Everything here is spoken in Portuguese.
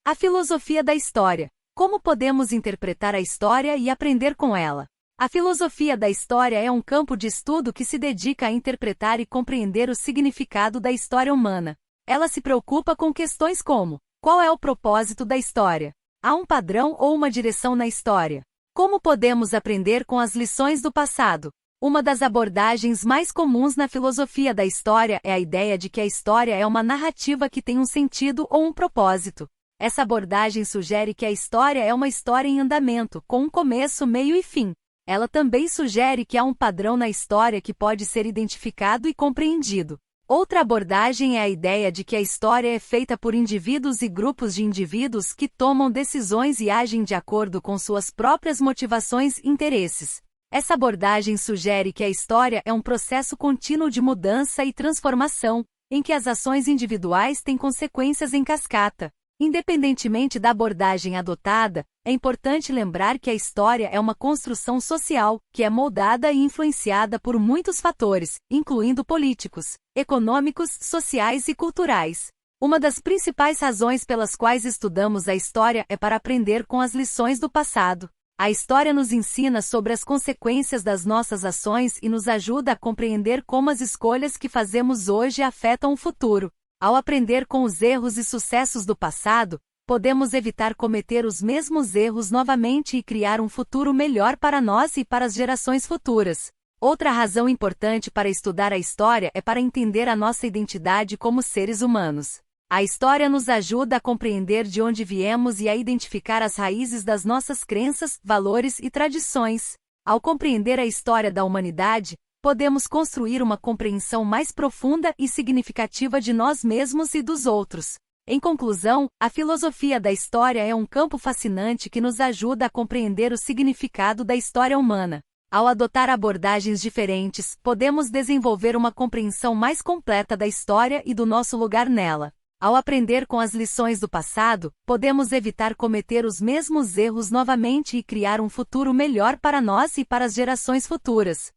A filosofia da história. Como podemos interpretar a história e aprender com ela? A filosofia da história é um campo de estudo que se dedica a interpretar e compreender o significado da história humana. Ela se preocupa com questões como: qual é o propósito da história? Há um padrão ou uma direção na história? Como podemos aprender com as lições do passado? Uma das abordagens mais comuns na filosofia da história é a ideia de que a história é uma narrativa que tem um sentido ou um propósito. Essa abordagem sugere que a história é uma história em andamento, com um começo, meio e fim. Ela também sugere que há um padrão na história que pode ser identificado e compreendido. Outra abordagem é a ideia de que a história é feita por indivíduos e grupos de indivíduos que tomam decisões e agem de acordo com suas próprias motivações e interesses. Essa abordagem sugere que a história é um processo contínuo de mudança e transformação, em que as ações individuais têm consequências em cascata. Independentemente da abordagem adotada, é importante lembrar que a história é uma construção social, que é moldada e influenciada por muitos fatores, incluindo políticos, econômicos, sociais e culturais. Uma das principais razões pelas quais estudamos a história é para aprender com as lições do passado. A história nos ensina sobre as consequências das nossas ações e nos ajuda a compreender como as escolhas que fazemos hoje afetam o futuro. Ao aprender com os erros e sucessos do passado, podemos evitar cometer os mesmos erros novamente e criar um futuro melhor para nós e para as gerações futuras. Outra razão importante para estudar a história é para entender a nossa identidade como seres humanos. A história nos ajuda a compreender de onde viemos e a identificar as raízes das nossas crenças, valores e tradições. Ao compreender a história da humanidade, podemos construir uma compreensão mais profunda e significativa de nós mesmos e dos outros. Em conclusão, a filosofia da história é um campo fascinante que nos ajuda a compreender o significado da história humana. Ao adotar abordagens diferentes, podemos desenvolver uma compreensão mais completa da história e do nosso lugar nela. Ao aprender com as lições do passado, podemos evitar cometer os mesmos erros novamente e criar um futuro melhor para nós e para as gerações futuras.